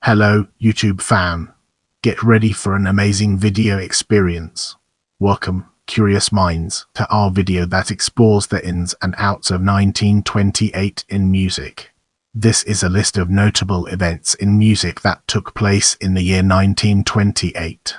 Hello, YouTube fan. Get ready for an amazing video experience. Welcome, curious minds, to our video that explores the ins and outs of 1928 in music. This is a list of notable events in music that took place in the year 1928.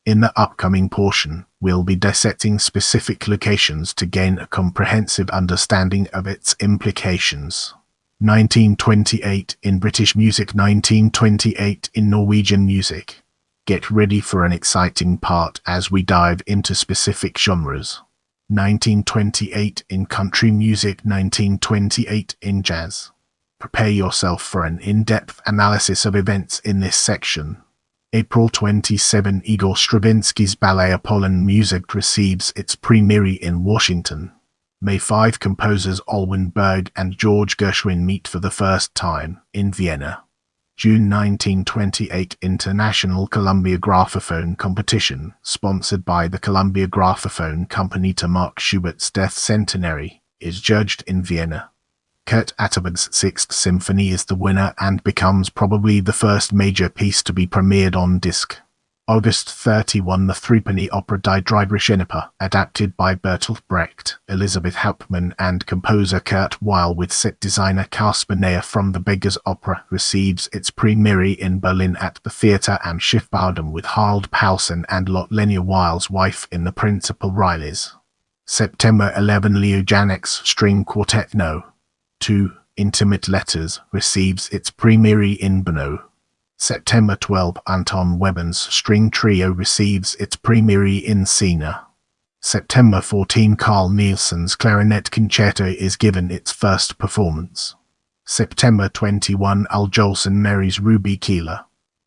In the upcoming portion, we'll be dissecting specific locations to gain a comprehensive understanding of its implications. 1928 in British music, 1928 in Norwegian music. Get ready for an exciting part as we dive into specific genres. 1928 in country music, 1928 in jazz. Prepare yourself for an in-depth analysis of events in this section. April 27, Igor Stravinsky's ballet Apollon Music receives its premiere in Washington. May 5, composers Alwyn Berg and George Gershwin meet for the first time in Vienna. June 1928, International Columbia Graphophone Competition, sponsored by the Columbia Graphophone Company to mark Schubert's death centenary, is judged in Vienna. Kurt Atterbury's Sixth Symphony is the winner and becomes probably the first major piece to be premiered on disc. August 31, the threepenny opera Die Driedrichenippe, adapted by Bertolt Brecht, Elizabeth Hauptmann and composer Kurt Weill with set designer Caspar Neher from the Beggar's Opera, receives its premiere in Berlin at the Theater am Schiffbaudam with Harald Paulsen and Lotte Lenya Weill's wife in the principal roles. September 11, Leo Janek's String Quartet No. 2, Intimate Letters, receives its premiere in Brno. September 12, Anton Webern's String Trio receives its premiere in Siena. September 14, Carl Nielsen's Clarinet Concerto is given its first performance. September 21, Al Jolson marries Ruby Keeler.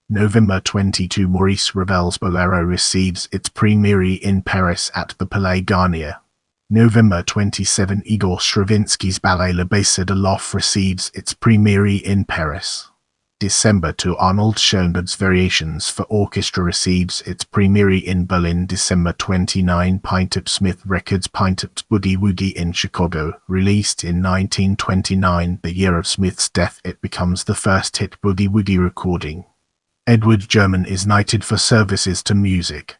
November 22, Maurice Ravel's Bolero receives its premiere in Paris at the Palais Garnier. November 27, Igor Stravinsky's ballet Le Baiser de l'Off receives its premiere in Paris. December 2, Arnold Schoenberg's Variations for Orchestra receives its premiere in Berlin. December 29, Pintup Smith Records Pintup's Boogie Woogie in Chicago, released in 1929, the year of Smith's death. It becomes the first hit Boogie Woogie recording. Edward German is knighted for services to music.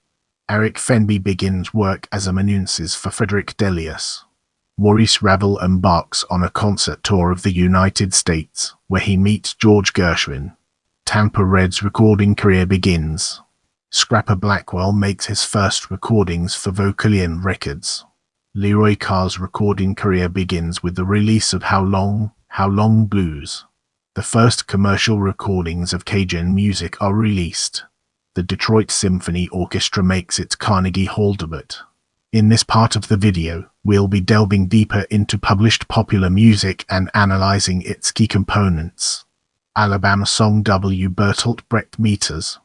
Eric Fenby begins work as amanuensis for Frederick Delius. Maurice Ravel embarks on a concert tour of the United States, where he meets George Gershwin. Tampa Red's recording career begins. Scrapper Blackwell makes his first recordings for Vocalion Records. Leroy Carr's recording career begins with the release of How Long Blues. The first commercial recordings of Cajun music are released. The Detroit Symphony Orchestra makes its Carnegie Hall debut. In this part of the video, we'll be delving deeper into published popular music and analyzing its key components. Alabama Song W. Bertolt Brecht Meters.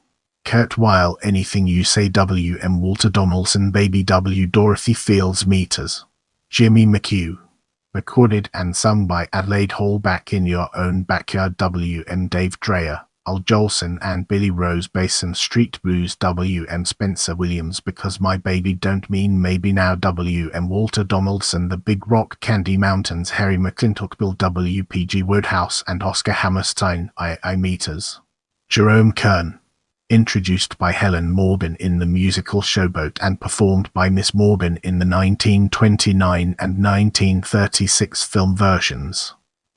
Kurt Weill Anything You Say W. M. Walter Donaldson Baby W. Dorothy Fields Meters. Jimmy McHugh. Recorded and sung by Adelaide Hall Back in Your Own Backyard W. M. Dave Dreyer. Al Jolson and Billy Rose Basin Street Blues W. M. Spencer Williams Because My Baby Don't Mean Maybe Now W. M. Walter Donaldson The Big Rock Candy Mountains Harry McClintock Bill W. P. G. Woodhouse and Oscar Hammerstein I Meters. Jerome Kern. Introduced by Helen Morgan in the musical Showboat and performed by Miss Morgan in the 1929 and 1936 film versions.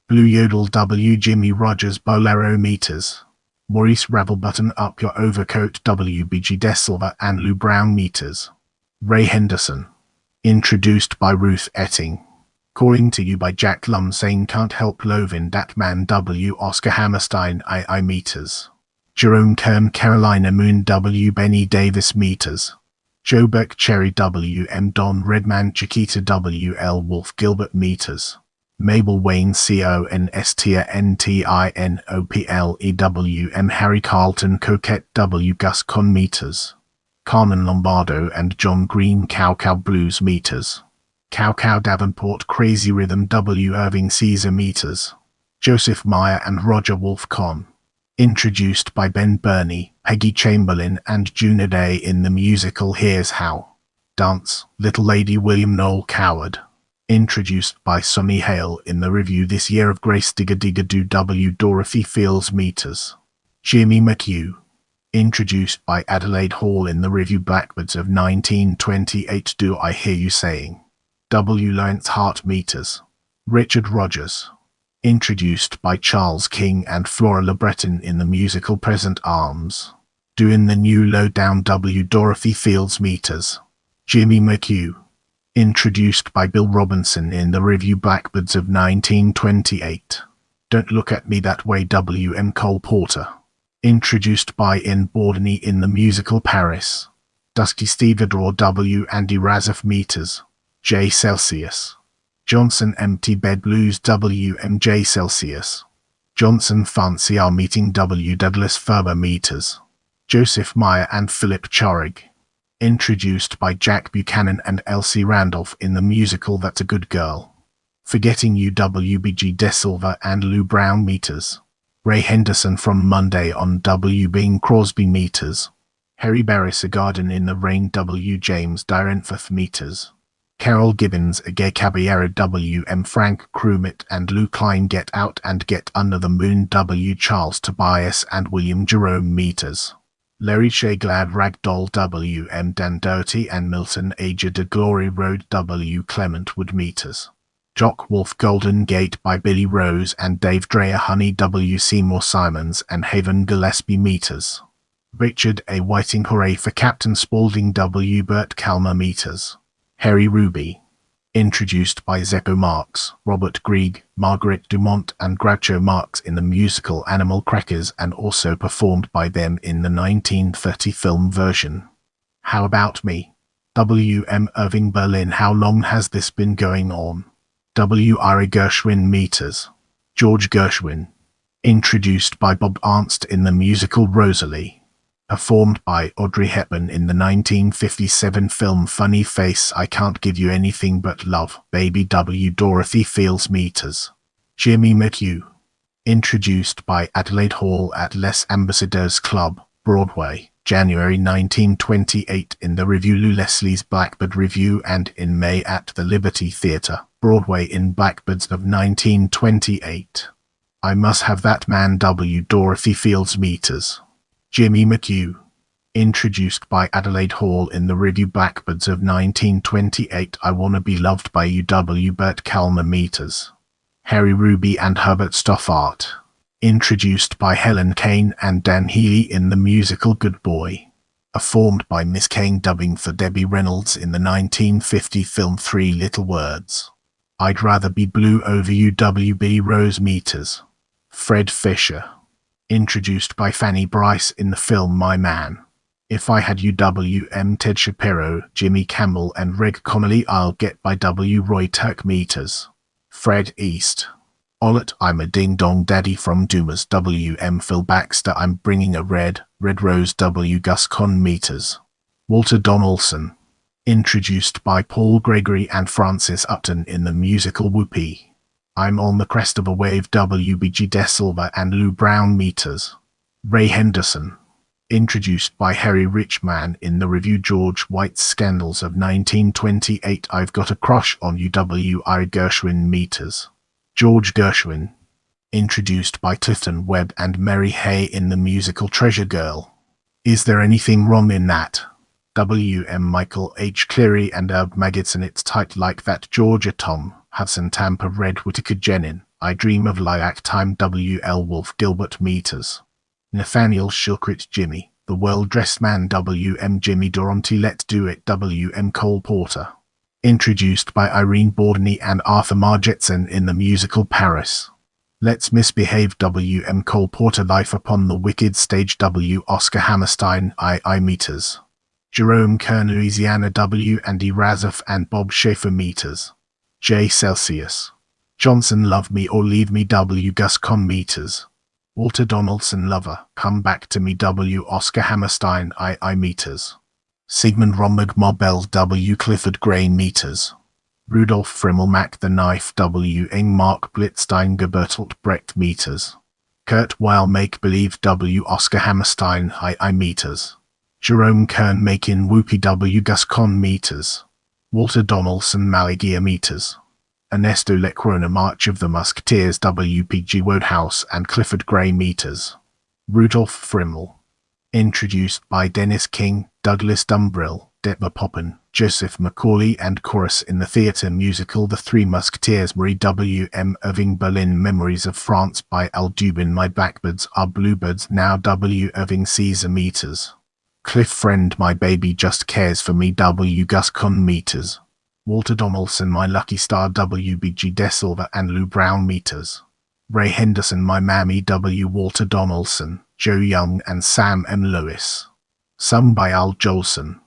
Blue Yodel W. Jimmy Rogers Bolero Meters. Maurice Ravel Button Up Your Overcoat W. B. G. DeSilva and Lou Brown Meters. Ray Henderson. Introduced by Ruth Etting. Calling to You by Jack Lum Saying Can't Help Lovin' Dat Man W. Oscar Hammerstein I Meters. Jerome Kern Carolina Moon W. Benny Davis Meters. Joe Beck Cherry W. M. Don Redman Chiquita W. L. Wolf Gilbert Meters. Mabel Wayne Constia Ntinoplew M. Harry Carlton Coquette W. Gus Conn Meters. Carmen Lombardo and John Green Cow Cow Blues Meters. Cow Cow Davenport Crazy Rhythm W. Irving Caesar Meters. Joseph Meyer and Roger Wolf Conn. Introduced by Ben Burney, Peggy Chamberlain and Juna Day in the musical Here's How. Dance, Little Lady William Noel Coward. Introduced by Sonny Hale in the review this year of Grace Digga Digga Do W. Dorothy Fields Meters. Jimmy McHugh. Introduced by Adelaide Hall in the review Blackbirds of 1928. Do I Hear You Saying? W. Lawrence Hart Meters. Richard Rogers. Introduced by Charles King and Flora LeBreton in the musical Present Arms. Doing the new Lowdown. W. Dorothy Fields Meters. Jimmy McHugh. Introduced by Bill Robinson in the review Blackbirds of 1928. Don't Look at Me That Way. W. M. Cole Porter. Introduced by Ian Bordeny in the musical Paris. Dusty Stevedore. W. Andy Razaf Meters. J. Celsius. Johnson Empty Bed Blues. W. M. J. Celsius. Johnson Fancy Our Meeting. W. Douglas Ferber Meters. Joseph Meyer and Philip Charig. Introduced by Jack Buchanan and Elsie Randolph in the musical That's a Good Girl. Forgetting You. W. B. G. De Silva and Lou Brown Meters. Ray Henderson from Monday on. W. Bing Crosby Meters. Harry Barris A Garden in the Rain. W. James Dyrenforth Meters. Carol Gibbons A Gay Caballero. W. M. Frank Crumit and Lou Klein Get Out and Get Under the Moon. W. Charles Tobias and William Jerome Meters. Larry Shea Glad Ragdoll. W. M. Dan Doherty and Milton Ager de Glory Road. W. Clement Wood Meters. Jock Wolf Golden Gate by Billy Rose and Dave Dreyer Honey. W. Seymour Simons and Haven Gillespie Meters. Richard A. Whiting Hooray for Captain Spaulding. W. Burt Calmer Meters. Harry Ruby. Introduced by Zeppo Marx, Robert Grieg, Margaret Dumont and Groucho Marx in the musical Animal Crackers and also performed by them in the 1930 film version. How About Me? W. M. Irving Berlin. How long has this been going on? W. Ira Gershwin Meters. George Gershwin. Introduced by Bob Ernst in the musical Rosalie. Performed by Audrey Hepburn in the 1957 film Funny Face. I Can't Give You Anything But Love, Baby. W. Dorothy Fields Meters. Jimmy McHugh. Introduced by Adelaide Hall at Les Ambassadeurs Club, Broadway, January 1928 in the review Lou Leslie's Blackbird Review and in May at the Liberty Theatre, Broadway in Blackbirds of 1928. I Must Have That Man. W. Dorothy Fields Meters. Jimmy McHugh. Introduced by Adelaide Hall in the review Blackbirds of 1928. I Wanna Be Loved by You. W. Burt Calmer Meters. Harry Ruby and Herbert Stoffart. Introduced by Helen Kane and Dan Healy in the musical Good Boy. Performed by Miss Kane dubbing for Debbie Reynolds in the 1950 film Three Little Words. I'd Rather Be Blue Over You. W. B. Rose Meters. Fred Fisher. Introduced by Fanny Bryce in the film My Man. If I Had You. W. M. Ted Shapiro, Jimmy Campbell and Reg Connolly. I'll Get by W. Roy Turk Meters. Fred East. Olet I'm a Ding Dong Daddy from Dumas. W. M. Phil Baxter I'm Bringing a Red Rose. W. Gus Conn Meters. Walter Donaldson. Introduced by Paul Gregory and Francis Upton in the musical Whoopee. I'm on the Crest of a Wave. W. B. G. De Silva and Lou Brown Meters. Ray Henderson. Introduced by Harry Richman in the review George White's Scandals of 1928. I've Got a Crush on You. W. Ira Gershwin Meters. George Gershwin. Introduced by Clifton Webb and Mary Hay in the musical Treasure Girl. Is There Anything Wrong in That? W. M. Michael H. Cleary and Herb Magidson. It's Tight Like That. Georgia Tom. Hudson Tampa Red Whittaker Jenin. I Dream of Lilac Time. W. L. Wolfe Gilbert Meters. Nathaniel Shilkrit Jimmy. The Well Dressed Man. W. M. Jimmy Durante Let's Do It. W. M. Cole Porter. Introduced by Irene Bordeny and Arthur Margetson in the musical Paris. Let's Misbehave. W. M. Cole Porter. Life Upon the Wicked Stage. W. Oscar Hammerstein. I Meters. Jerome Kern Louisiana. W. Andy Razaf and Bob Schaefer Meters. J. Celsius. Johnson Love Me or Leave Me. W. Gus Conn Meters. Walter Donaldson Lover, Come Back to Me. W. Oscar Hammerstein I Meters. Sigmund Romberg Mobel. W. Clifford Gray Meters. Rudolf Frimmel Mac the Knife. W. Ing Mark Blitzstein Bertolt Brecht Meters. Kurt Weil Make Believe. W. Oscar Hammerstein I Meters. Jerome Kern Makin Whoopie. W. Gus Conn Meters. Walter Donaldson Malagia Meters. Ernesto Leckrona March of the Musketeers. W. P. G. Wodehouse and Clifford Gray Meters. Rudolph Frimmel. Introduced by Dennis King, Douglas Dumbrill, Detmer Poppen, Joseph Macaulay and chorus in the theatre musical The Three Musketeers. Marie W. M. Irving. Berlin. Memories of France by Al Dubin. My blackbirds are bluebirds now. W. Irving. Caesar meters. Cliff Friend. My baby just cares for me. W. Guscon meters. Walter Donaldson. My lucky star. W. B. G. DeSilva and Lou Brown meters. Ray Henderson. My mammy. W. Walter Donaldson, Joe Young and Sam M. Lewis. Sung by Al Jolson.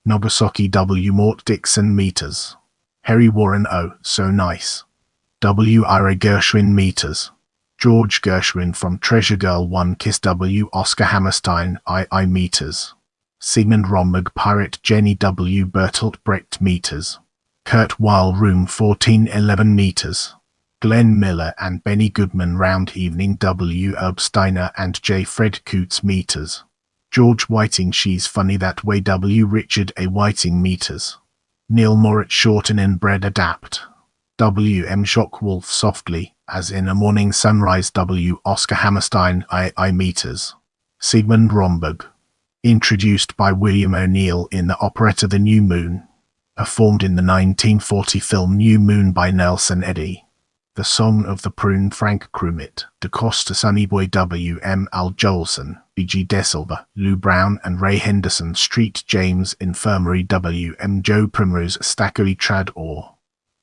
Nagasaki. W. Mort Dixon meters. Harry Warren. Oh, so nice. W. Ira Gershwin meters. George Gershwin from Treasure Girl 1 Kiss. W. Oscar Hammerstein. I meters. Sigmund Romberg. Pirate Jenny. W. Bertolt Brecht meters. Kurt Weill. Room 1411 meters. Glenn Miller and Benny Goodman. Round Evening. W. Herb Steiner and J. Fred Coots meters. George Whiting. She's Funny That Way. W. Richard A. Whiting meters. Neil Moritz. Short and Inbred Adapt. W. M. Shockwolf. Softly, as in a morning sunrise. W. Oscar Hammerstein. I meters. Sigmund Romberg. Introduced by William O'Neill in the operetta The New Moon. Performed in the 1940 film New Moon by Nelson Eddy. The Song of the Prune. Frank Crumit, DeCosta. Sonnyboy. W. M. Al Jolson, B. G. DeSilva, Lou Brown and Ray Henderson. Street James Infirmary. W. M. Joe Primrose. Stackery Trad Orr.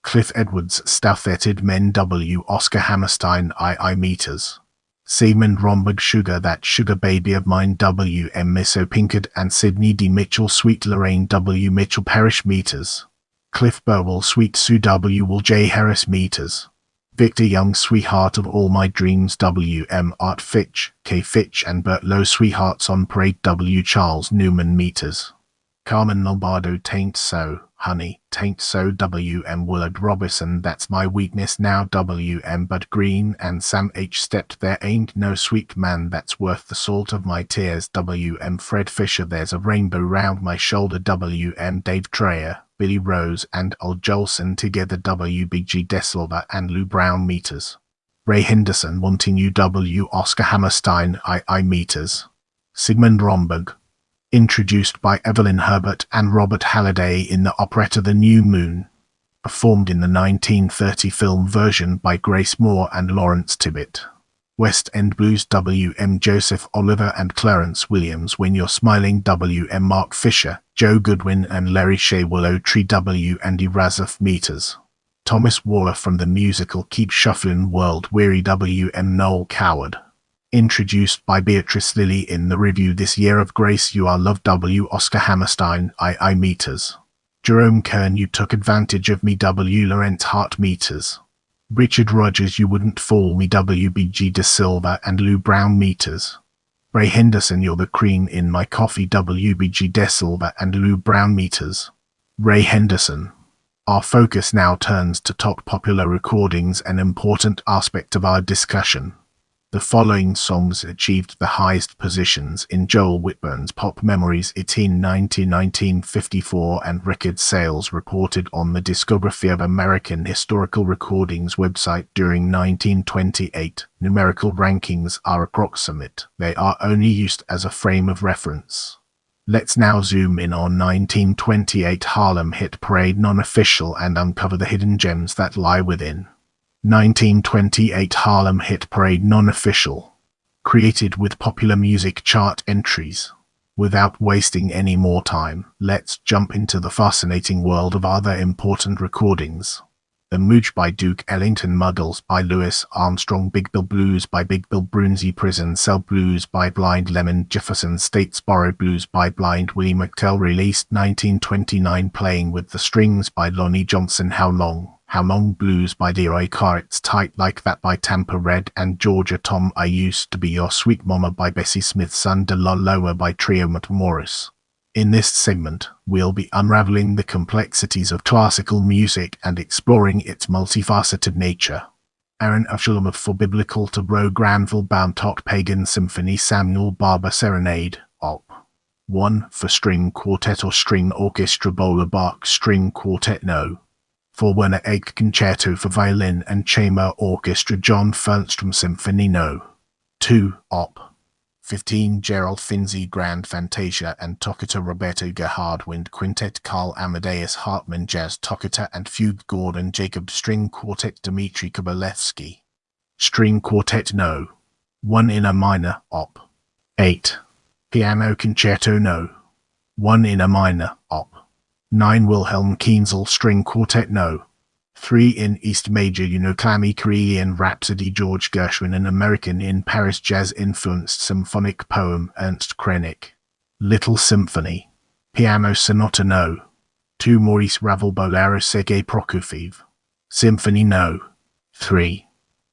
Cliff Edwards. Staffetted Men. W. Oscar Hammerstein. I meters. Sigmund Romberg. Sugar That Sugar Baby of Mine. W. M. Misso Pinkard and Sidney D. Mitchell. Sweet Lorraine. W. Mitchell Parish meters. Cliff Burwell. Sweet Sue. W. Will J. Harris meters. Victor Young. Sweetheart of All My Dreams. W. M. Art Fitch, K. Fitch and Bert Lowe. Sweethearts on Parade. W. Charles Newman meters. Carmen Lombardo. Tain't So, Honey, Tain't So. W. M. Willard Robinson. That's My Weakness Now. W. M. Bud Green and Sam H. Stepped. There Ain't No Sweet Man That's Worth the Salt of My Tears. W. M. Fred Fisher. There's a Rainbow Round My Shoulder. W. M. Dave Treyer, Billy Rose and Al Jolson together. W. B. G. DeSilva and Lou Brown meters. Ray Henderson. Wanting You. W. Oscar Hammerstein. I meters. Sigmund Romberg. Introduced by Evelyn Herbert and Robert Halliday in the operetta The New Moon. Performed in the 1930 film version by Grace Moore and Lawrence Tibbett. West End Blues. W. M. Joseph Oliver and Clarence Williams. When You're Smiling. W. M. Mark Fisher, Joe Goodwin and Larry Shea. Willow Tree. W. Andy Razaf meters. Thomas Waller from the musical Keep Shufflin' World Weary. W. M. Noel Coward. Introduced by Beatrice Lilly in the review This Year of Grace You Are Loved. W. Oscar Hammerstein. I meters. Jerome Kern. You Took Advantage of Me. W. Laurent Hart meters. Richard Rogers. You Wouldn't Fool Me. W. B. G. DeSilva and Lou Brown meters. Ray Henderson. You're the Cream in My Coffee. W. B. G. DeSilva and Lou Brown meters. Ray Henderson. Our focus now turns to top popular recordings, an important aspect of our discussion. The following songs achieved the highest positions in Joel Whitburn's Pop Memories 1990-1954 and record sales reported on the Discography of American Historical Recordings website during 1928. Numerical rankings are approximate. They are only used as a frame of reference. Let's now zoom in on 1928 Harlem Hit Parade non-official and uncover the hidden gems that lie within. 1928 Harlem Hit Parade non-official. Created with popular music chart entries. Without wasting any more time, let's jump into the fascinating world of other important recordings. The Mooch by Duke Ellington. Muggles by Louis Armstrong. Big Bill Blues by Big Bill Brunsey. Prison Cell Blues by Blind Lemon. Jefferson Statesboro Blues by Blind Willie McTell. Released 1929. Playing with the Strings by Lonnie Johnson. How Long Blues by Leroy Carr. It's Tight Like That by Tampa Red and Georgia Tom. I Used to Be Your Sweet Mama by Bessie Smith. Son de la Loa by Trio Morris. In this segment, we'll be unraveling the complexities of classical music and exploring its multifaceted nature. Aaron Avshalom for Biblical to Bro Granville Baumtok Pagan Symphony. Samuel Barber Serenade, Op. 1 for String Quartet or String Orchestra. Bowler Bach String Quartet No. For Werner Egg Concerto for Violin and Chamber Orchestra. John Fernstrom Symphony No. 2 Op. 15. Gerald Finzi Grand Fantasia and Toccata. Roberto Gerhard Wind Quintet. Carl Amadeus Hartmann Jazz Toccata and Fugue. Gordon Jacob String Quartet. Dmitry Kobalevsky String Quartet No. 1 in A minor, Op. 8. Piano Concerto No. 1 in A minor, Op. 9. Wilhelm Kienzl String Quartet No. 3 in East Major. Unoclamy Korean Rhapsody. George Gershwin. An American in Paris jazz-influenced symphonic poem. Ernst Krenek. Little Symphony. Piano Sonata No. 2. Maurice Ravel Bolero. Sergei Prokofiev. Symphony No. 3.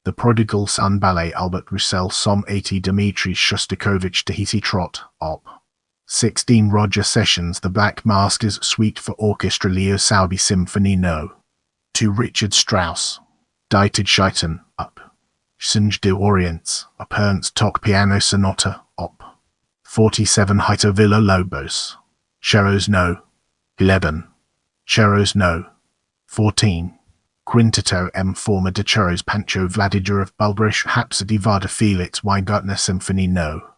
The Prodigal Son Ballet. Albert Roussel. Som 80. Dmitri Shostakovich. Tahiti Trot, Op. 16. Roger Sessions The Black Masters Suite for Orchestra. Leo Salvi. Symphony No. 2. Richard Strauss. Die Tidschiiten, Op. Songe de Orients, Op. Ernst Tock Piano Sonata, Op. 47. Hito Villa Lobos. Cheros No. 11. Cheros No. 14. Quinteto M. Forma de Cheros. Pancho Vladimir of Bulbarish. Rhapsody. Vada Felix Weingartner. Symphony No.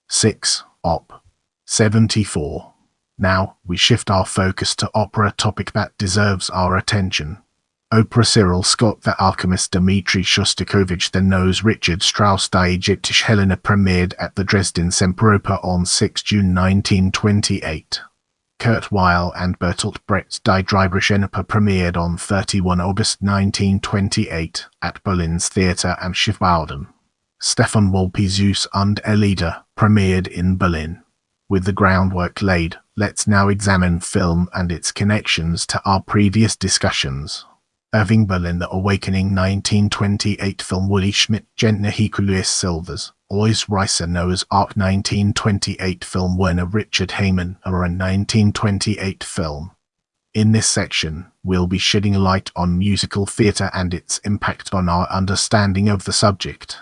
6. Op. 74. Now, we shift our focus to opera, topic that deserves our attention. Opera. Cyril Scott The Alchemist. Dmitri Shostakovich The Nose. Richard Strauss Die Egyptische Helena premiered at the Dresden Semperoper on 6 June 1928. Kurt Weill and Bertolt Brecht Die Dreibrüche Oper premiered on 31 August 1928 at Berlin's Theater am Schiffbauern. Stefan Wolpe Zeus und Elida premiered in Berlin. With the groundwork laid, let's now examine film and its connections to our previous discussions. Irving Berlin The Awakening 1928 film. Willy Schmidt Gentner Hercules Silvers Alois Reiser Noah's Ark 1928 film. Werner Richard Heyman A 1928 film. In this section, we'll be shedding light on musical theatre and its impact on our understanding of the subject.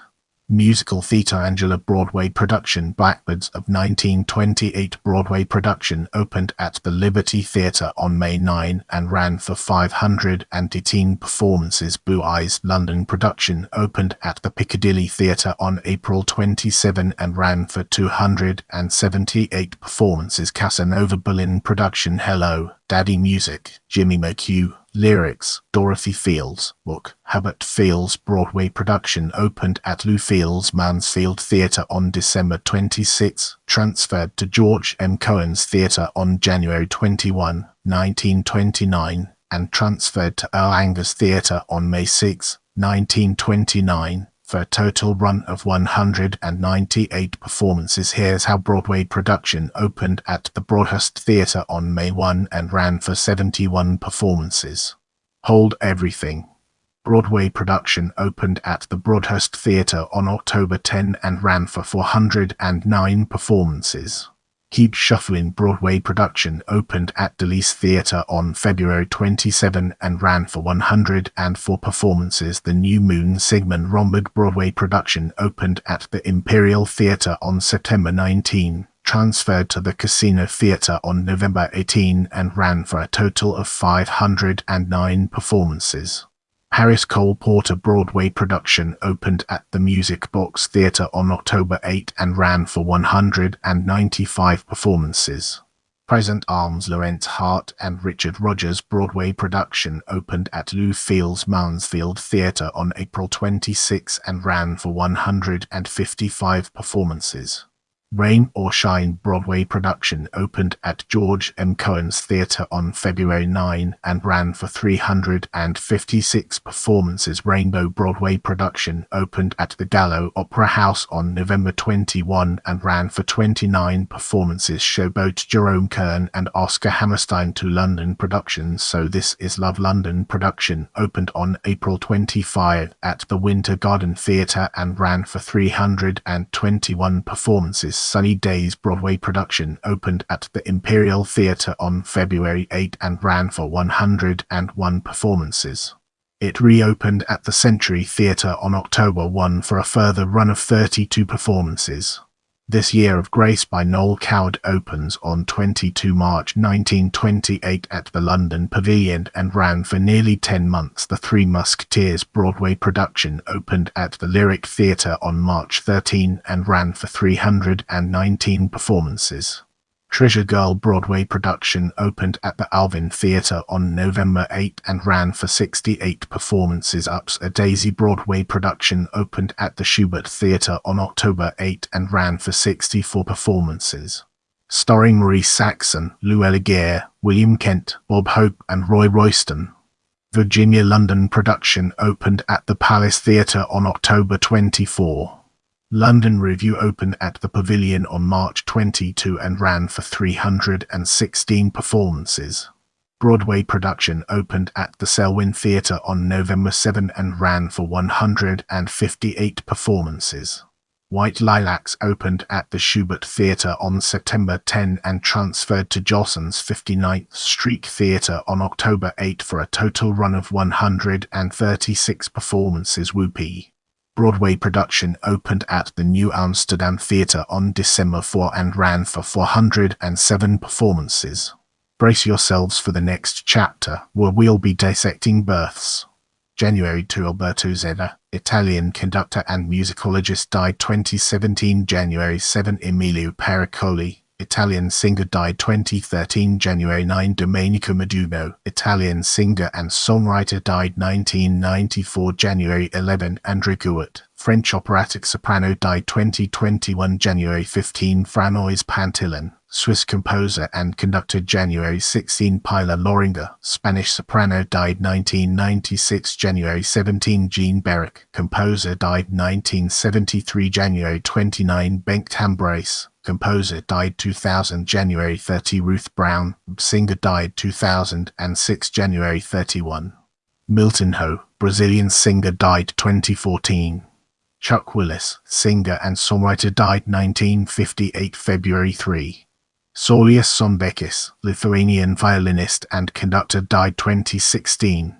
Musical theatre. Angela Broadway production. Blackbirds of 1928 Broadway production opened at the Liberty Theatre on May 9 and ran for 518 performances. Blue Eyes London production opened at the Piccadilly Theatre on April 27 and ran for 278 performances. Casanova Berlin production. Hello, Daddy Music. Jimmy McHugh. Lyrics. Dorothy Fields. Book. Herbert Fields Broadway production opened at Lou Fields Mansfield Theatre on December 26, transferred to George M. Cohen's Theatre on January 21, 1929, and transferred to Earl Angus Theatre on May 6, 1929, for a total run of 198 performances. Here's how Broadway production opened at the Broadhurst Theatre on May 1 and ran for 71 performances. Hold Everything. Broadway production opened at the Broadhurst Theatre on October 10 and ran for 409 performances. Keep Shuffling. Broadway production opened at Delice Theatre on February 27 and ran for 104 performances. The New Moon. Sigmund Rombard Broadway production opened at the Imperial Theatre on September 19, transferred to the Casino Theatre on November 18 and ran for a total of 509 performances. Paris Cole Porter Broadway production opened at the Music Box Theatre on October 8 and ran for 195 performances. Present Arms Lawrence Hart and Richard Rogers Broadway production opened at Lou Fields Mansfield Theatre on April 26 and ran for 155 performances. Rain or Shine Broadway production opened at George M. Cohen's Theatre on February 9 and ran for 356 performances. Rainbow Broadway production opened at the Gallo Opera House on November 21 and ran for 29 performances. Showboat Jerome Kern and Oscar Hammerstein to London productions. So This Is Love London production opened on April 25 at the Winter Garden Theatre and ran for 321 performances. Sunny Days Broadway production opened at the Imperial Theatre on February 8 and ran for 101 performances. It reopened at the Century Theatre on October 1 for a further run of 32 performances. This Year of Grace by Noel Coward opens on 22 March 1928 at the London Pavilion and ran for nearly 10 months. The Three Musketeers Broadway production opened at the Lyric Theatre on March 13 and ran for 319 performances. Treasure Girl Broadway production opened at the Alvin Theatre on November 8 and ran for 68 performances. Ups a Daisy Broadway production opened at the Schubert Theatre on October 8 and ran for 64 performances. Starring Maurice Saxon, Lou Elliger, William Kent, Bob Hope and Roy Royston. Virginia London production opened at the Palace Theatre on October 24. London Review opened at the Pavilion on March 22 and ran for 316 performances. Broadway production opened at the Selwyn Theatre on November 7 and ran for 158 performances. White Lilacs opened at the Schubert Theatre on September 10 and transferred to Jolson's 59th Street Theatre on October 8 for a total run of 136 performances. Whoopee Broadway production opened at the New Amsterdam Theatre on December 4 and ran for 407 performances. Brace yourselves for the next chapter, where we'll be dissecting births. January 2 Alberto Zedda, Italian conductor and musicologist, died 2017. January 7 Emilio Pericoli, Italian singer, died 2013. January 9 Domenico Modugno, Italian singer and songwriter, died 1994. January 11 André Gouet, French operatic soprano, died 2021. January 15 Franois Pantilan, Swiss composer and conductor. January 16 Pilar Loringa, Spanish soprano, died 1996. January 17 Jean Berwick, composer, died 1973. January 29 Bengt Hambrace, composer, died 2000. January 30 Ruth Brown, singer, died 2006. January 31 Milton Ho, Brazilian singer, died 2014. Chuck Willis, singer and songwriter, died 1958. February 3 Saulius Sonbekis, Lithuanian violinist and conductor, died 2016.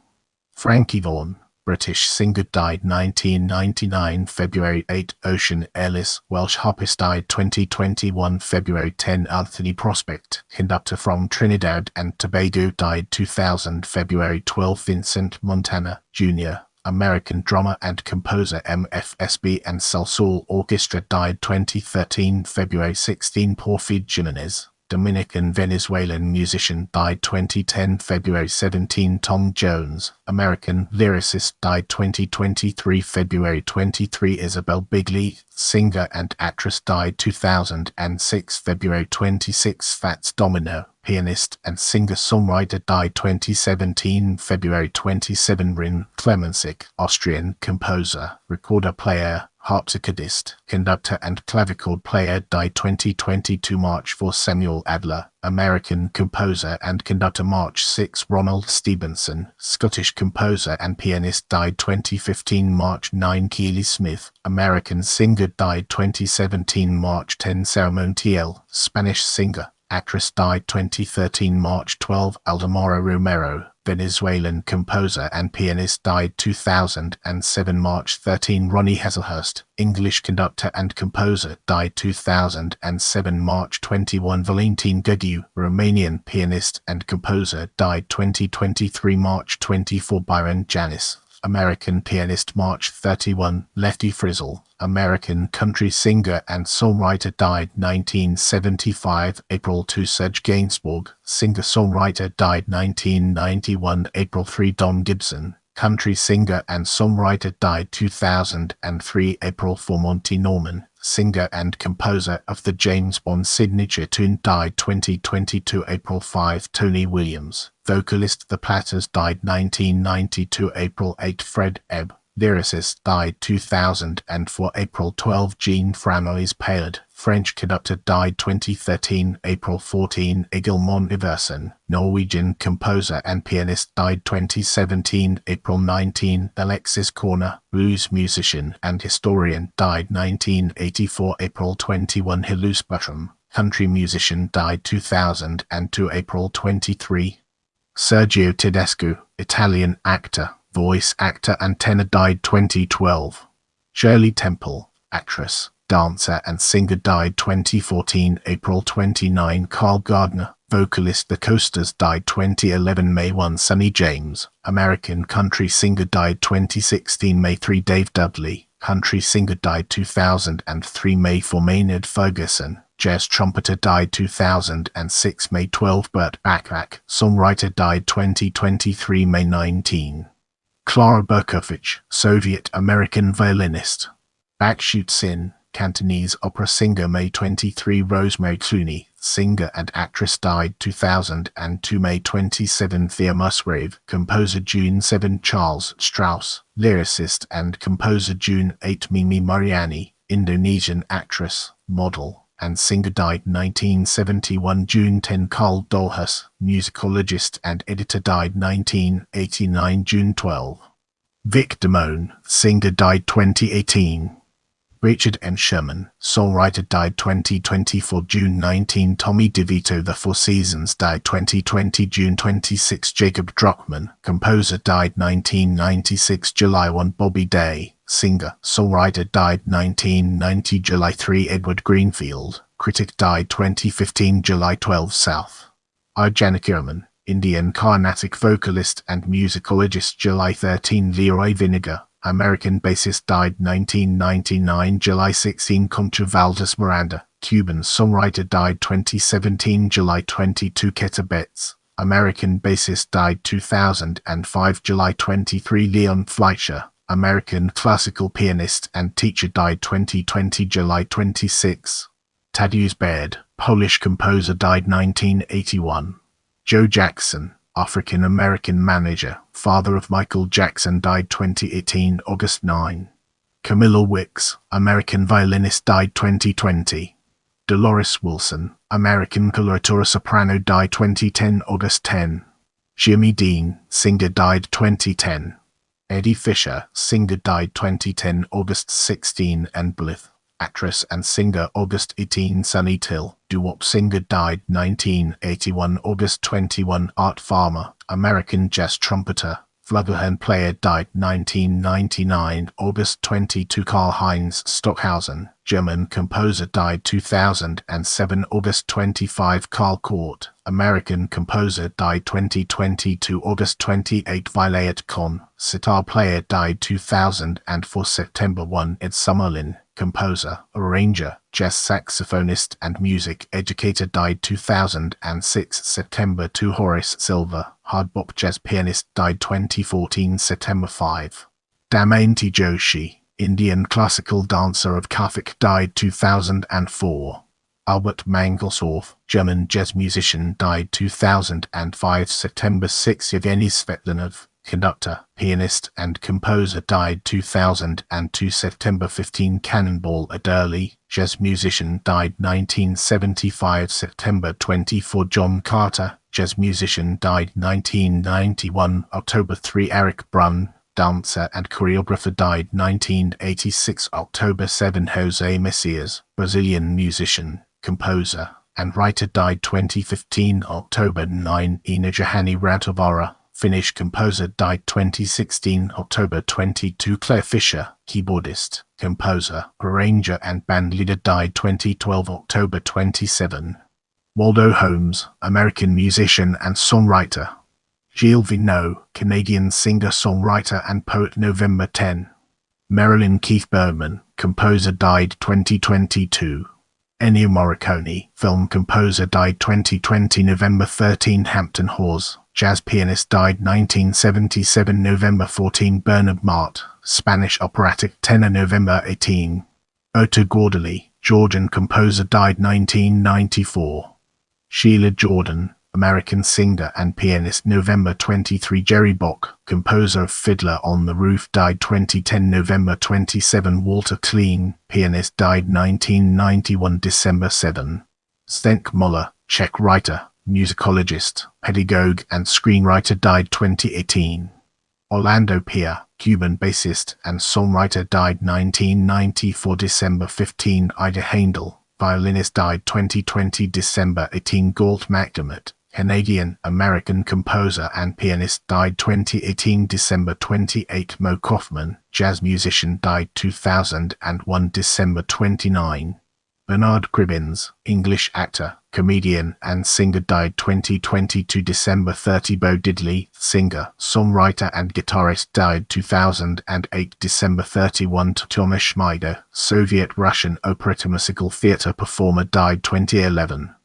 Frankie Vaughan, British singer, died 1999. February 8 Ocean Ellis, Welsh harpist, died 2021. February 10 Anthony Prospect, conductor from Trinidad and Tobago, died 2000. February 12 Vincent Montana, Jr., American drummer and composer, MFSB and Salsoul Orchestra, died 2013. February 16 Porfirio Jimenez, Dominican-Venezuelan musician, died 2010. February 17 Tom Jones, American lyricist, died 2023. February 23 Isabel Bigley, singer and actress, died 2006. February 26 Fats Domino, pianist and singer-songwriter, died 2017. February 27 Rin Clemencic, Austrian composer, recorder-player, harpsichordist, conductor and clavichord player, died 2022. March 4 Samuel Adler, American composer and conductor. March 6 Ronald Stevenson, Scottish composer and pianist, died 2015. March 9 Keely Smith, American singer, died 2017. March 10 Sarah Montiel, Spanish singer, actress, died 2013. March 12 Aldemaro Romero, Venezuelan composer and pianist, died 2007. March 13 Ronnie Hazelhurst, English conductor and composer, died 2007. March 21 Valentin Ghegiu, Romanian pianist and composer, died 2023. March 24 Byron Janis, American pianist. March 31 Lefty Frizzle, American country singer and songwriter, died 1975. April 2 Serge Gainsbourg, singer-songwriter, died 1991. April 3 Don Gibson, country singer and songwriter, died 2003. April 4 Monty Norman, singer and composer of the James Bond signature tune, died 2022. April 5 Tony Williams, vocalist The Platters, died 1992. April 8 Fred Ebb, lyricist, died 2004. April 12 Jean Franois Paillard, French conductor, died 2013. April 14 Egil Monn Iversen, Norwegian composer and pianist, died 2017. April 19 Alexis Korner, blues musician and historian, died 1984. April 21 Hilus Buttram, country musician, died 2002. April 23 Sergio Tedesco, Italian actor, voice actor and tenor, died 2012. Shirley Temple, actress, dancer and singer, died 2014. April 29. Carl Gardner, vocalist The Coasters, died 2011. May 1. Sonny James, American country singer, died 2016. May 3. Dave Dudley, country singer, died 2003. May 4. Maynard Ferguson, jazz trumpeter, died 2006. May 12. Burt Bacharach, songwriter, died 2023. May 19. Clara Berkovich, Soviet-American violinist. Bakshut Sin, Cantonese opera singer, May 23. Rosemary Clooney, singer and actress, died 2002. May 27. Thea Musgrave, composer, June 7. Charles Strauss, lyricist and composer, June 8. Mimi Mariani, Indonesian actress, model, and singer, died 1971. June 10. Carl Dolhus, musicologist and editor, died 1989. June 12. Vic Damone, singer, died 2018. Richard M. Sherman, songwriter, died 2024. June 19. Tommy DeVito, The Four Seasons, died 2020. June 26. Jacob Druckmann, composer, died 1996. July 1. Bobby Day, singer, songwriter, died 1990. July 3. Edward Greenfield, critic, died 2015. July 12. South I. Janakiraman, Indian Carnatic vocalist and musicologist, July 13. Leroy Vinegar, American bassist, died 1999. July 16. Concha Valdez Miranda, Cuban songwriter, died 2017. July 22. Keta Betts, American bassist, died 2005. July 23. Leon Fleischer, American classical pianist and teacher, died 2020. July 26. Tadeusz Baird, Polish composer, died 1981. Joe Jackson, African-American manager, father of Michael Jackson, died 2018. August 9. Camilla Wicks, American violinist, died 2020. Dolores Wilson, American coloratura soprano, died 2010. August 10. Jimmy Dean, singer, died 2010. Eddie Fisher, singer, died 2010. August 16. And Blythe, actress and singer, August 18. Sunny Till, doo-wop singer, died 1981. August 21. Art Farmer, American jazz trumpeter, flugelhorn player, died 1999. August 22. Karl-Heinz Stockhausen, German composer, died 2007. August 25. Carl Court, American composer, died 2022. August 28. Vilayat Khan, sitar player, died 2004. September 1. Ed Summerlin, composer, arranger, jazz saxophonist and music educator, died 2006. September 2. Horace Silver, hard bop jazz pianist, died 2014. September 5. Damayanti Joshi, Indian classical dancer of Kathak, died 2004. Albert Mangelsdorf, German jazz musician, died 2005. September 6. Yevgeny Svetlanov, conductor, pianist and composer, died 2002. September 15. Cannonball Adderley, jazz musician, died 1975. September 24. John Carter, jazz musician, died 1991. October 3. Eric Brunn, dancer and choreographer, died 1986. October 7. Jose Messias, Brazilian musician, composer, and writer, died 2015. October 9. Ina Johanni Rantovara, Finnish composer, died 2016. October 22. Claire Fisher, keyboardist, composer, arranger and bandleader, died 2012. October 27. Waldo Holmes, American musician and songwriter. Gilles Vigneault, Canadian singer-songwriter and poet, November 10. Marilyn Keith Berman, composer, died 2022. Ennio Morricone, film composer, died 2020. November 13. Hampton Hawes, jazz pianist, died 1977. November 14. Bernard Mart, Spanish operatic tenor, November 18. Otto Gordely, Georgian composer, died 1994. Sheila Jordan, American singer and pianist, November 23. Jerry Bock, composer of Fiddler on the Roof, died 2010. November 27. Walter Kleen, pianist, died 1991. December 7. Zdenk Muller, Czech writer, musicologist, pedagogue and screenwriter, died 2018. Orlando Pia, Cuban bassist and songwriter, died 1994. December 15. Ida Haendel, violinist, died 2020. December 18. Galt MacDermott, Canadian-American composer and pianist, died 2018 December 28. Mo Kaufman, jazz musician, died 2001 December 29. Bernard Cribbins, English actor, comedian and singer, died 2022 December 30. Bo Diddley, singer, songwriter and guitarist, died 2008 December 31. Thomas Schmieder, Soviet-Russian operetta musical theater performer, died 2011.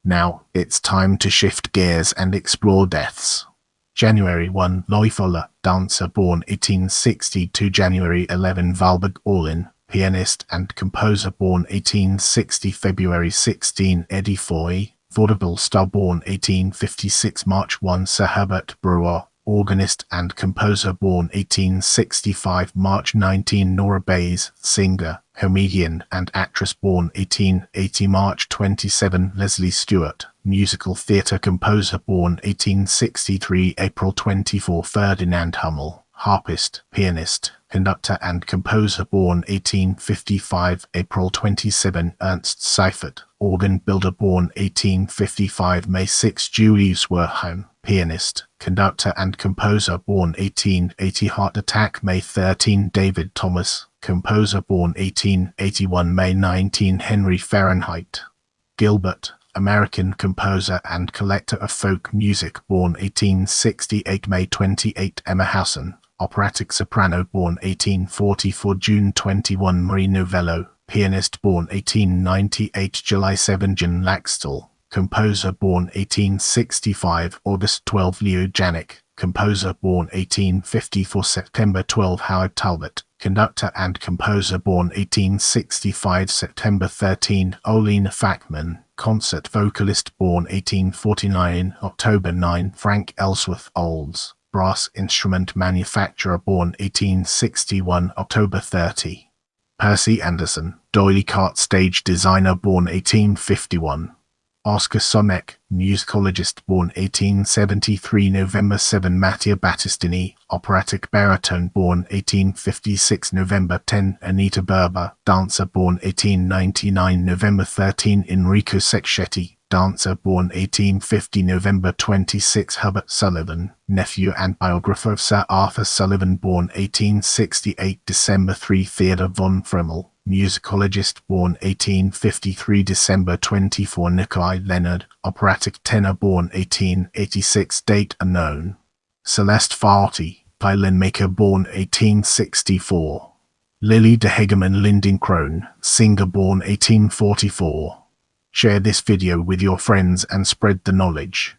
Now, it's time to shift gears and explore deaths. January 1. Loy Fuller, dancer, born 1862. January 11. Valborg Orlin, pianist and composer, born 1860. February 16. Eddie Foy, vaudeville star, born 1856. March 1. Sir Herbert Brewer, organist and composer, born 1865. March 19. Nora Bayes, singer, comedian and actress, born 1880. March 27. Leslie Stewart, musical theatre composer, born 1863. April 24. Ferdinand Hummel, harpist, pianist, conductor and composer, born 1855. April 27. Ernst Seifert, organ builder, born 1855. May 6. Julius Wertheim, pianist, conductor and composer, born 1880. Heart attack, May 13. David Thomas, composer, born 1881. May 19. Henry Fahrenheit Gilbert, American composer and collector of folk music, born 1868. May 28. Emma Howson, operatic soprano, born 1844. June 21. Marie Novello, pianist, born 1898. July 7. Jan Laxdal, composer, born 1865. August 12. Leo Janik, composer, born 1854. September 12. Howard Talbot, conductor and composer, born 1865. September 13. Olena Fackman, concert vocalist, born 1849. October 9. Frank Ellsworth Olds, brass instrument manufacturer, born 1861. October 30. Percy Anderson, doily cart stage designer, born 1851. Oscar Sonek, musicologist, born 1873. November 7. Mattia Battistini, operatic baritone, born 1856. November 10. Anita Berber, dancer, born 1899. November 13. Enrico Secchetti, dancer, born 1850. November 26. Herbert Sullivan, nephew and biographer of Sir Arthur Sullivan, born 1868. December 3. Theodor von Fremmel, musicologist, born 1853. December 24. Nikolai Leonard, operatic tenor, born 1886. Date unknown. Celeste Farty, violin maker, born 1864. Lily de Hegeman Lindencrone, singer, born 1844. Share this video with your friends and spread the knowledge.